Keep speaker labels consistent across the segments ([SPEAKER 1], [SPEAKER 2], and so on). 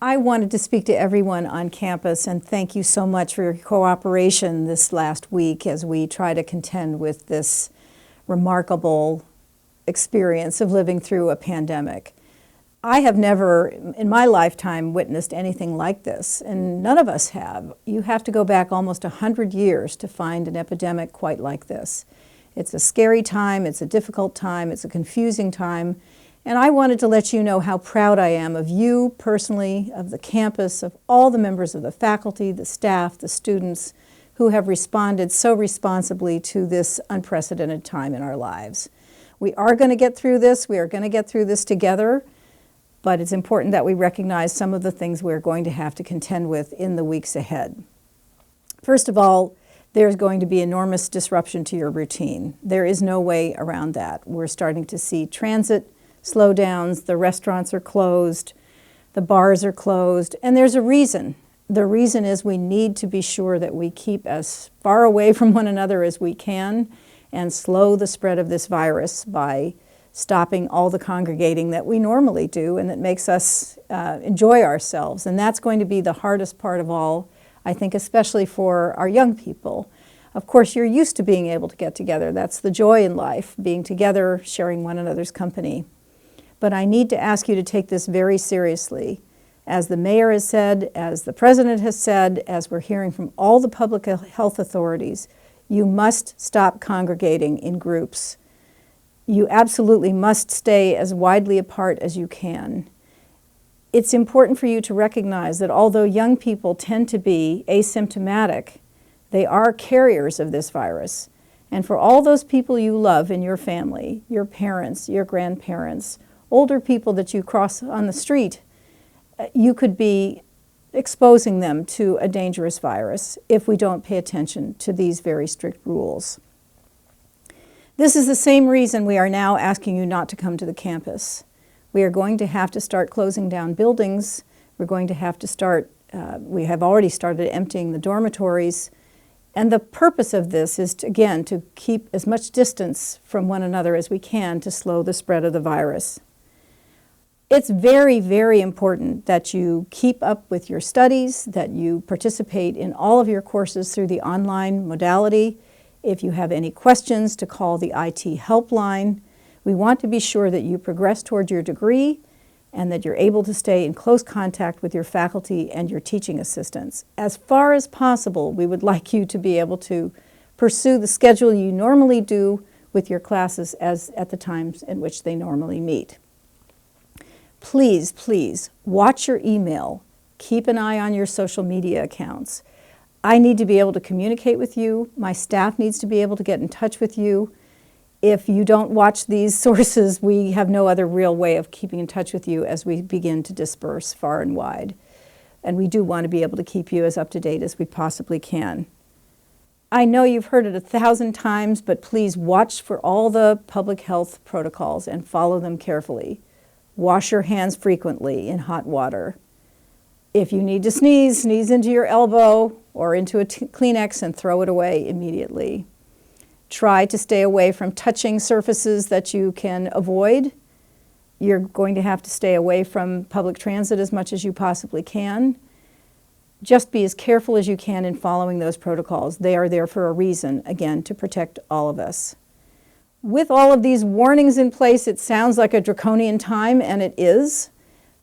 [SPEAKER 1] I wanted to speak to everyone on campus and thank you so much for your cooperation this last week as we try to contend with this remarkable experience of living through a pandemic. I have never, in my lifetime, witnessed anything like this, and none of us have. You have to go back almost 100 years to find an epidemic quite like this. It's a scary time, it's a difficult time, it's a confusing time, and I wanted to let you know how proud I am of you personally, of the campus, of all the members of the faculty, the staff, the students who have responded so responsibly to this unprecedented time in our lives. We are going to get through this. We are going to get through this together, but it's important that we recognize some of the things we're going to have to contend with in the weeks ahead. First of all, there's going to be enormous disruption to your routine. There is no way around that. We're starting to see transit slowdowns, the restaurants are closed, the bars are closed, and there's a reason. The reason is we need to be sure that we keep as far away from one another as we can and slow the spread of this virus by stopping all the congregating that we normally do and that makes us enjoy ourselves. And that's going to be the hardest part of all, I think, especially for our young people. Of course, you're used to being able to get together. That's the joy in life, being together, sharing one another's company. But I need to ask you to take this very seriously. As the mayor has said, as the president has said, as we're hearing from all the public health authorities, you must stop congregating in groups. You absolutely must stay as widely apart as you can. It's important for you to recognize that although young people tend to be asymptomatic, they are carriers of this virus. And for all those people you love in your family, your parents, your grandparents, older people that you cross on the street, you could be exposing them to a dangerous virus if we don't pay attention to these very strict rules. This is the same reason we are now asking you not to come to the campus. We are going to have to start closing down buildings. We're going to have to start, we have already started emptying the dormitories. And the purpose of this is, again, to keep as much distance from one another as we can to slow the spread of the virus. It's very, very important that you keep up with your studies, that you participate in all of your courses through the online modality. If you have any questions, to call the IT helpline. We want to be sure that you progress toward your degree and that you're able to stay in close contact with your faculty and your teaching assistants. As far as possible, we would like you to be able to pursue the schedule you normally do with your classes as at the times in which they normally meet. Please, please, watch your email. Keep an eye on your social media accounts. I need to be able to communicate with you. My staff needs to be able to get in touch with you. If you don't watch these sources, we have no other real way of keeping in touch with you as we begin to disperse far and wide. And we do want to be able to keep you as up to date as we possibly can. I know you've heard it 1,000 times, but please watch for all the public health protocols and follow them carefully. Wash your hands frequently in hot water. If you need to sneeze, sneeze into your elbow or into a Kleenex and throw it away immediately. Try to stay away from touching surfaces that you can avoid. You're going to have to stay away from public transit as much as you possibly can. Just be as careful as you can in following those protocols. They are there for a reason, again, to protect all of us. With all of these warnings in place, it sounds like a draconian time, and it is.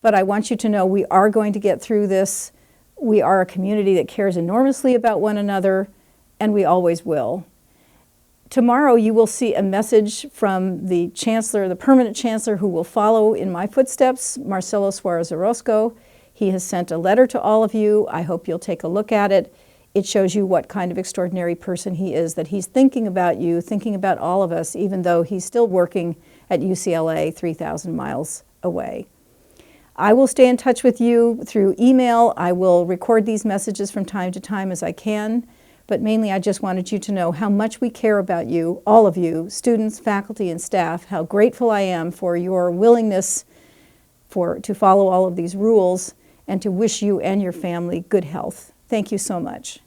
[SPEAKER 1] But I want you to know we are going to get through this. We are a community that cares enormously about one another, and we always will. Tomorrow you will see a message from the chancellor, the permanent chancellor, who will follow in my footsteps, Marcelo Suarez Orozco. He has sent a letter to all of you. I hope you'll take a look at it. It shows you what kind of extraordinary person he is, that he's thinking about you, thinking about all of us, even though he's still working at UCLA 3,000 miles away. I will stay in touch with you through email. I will record these messages from time to time as I can, but mainly I just wanted you to know how much we care about you, all of you, students, faculty, and staff, how grateful I am for your willingness to follow all of these rules, and to wish you and your family good health. Thank you so much.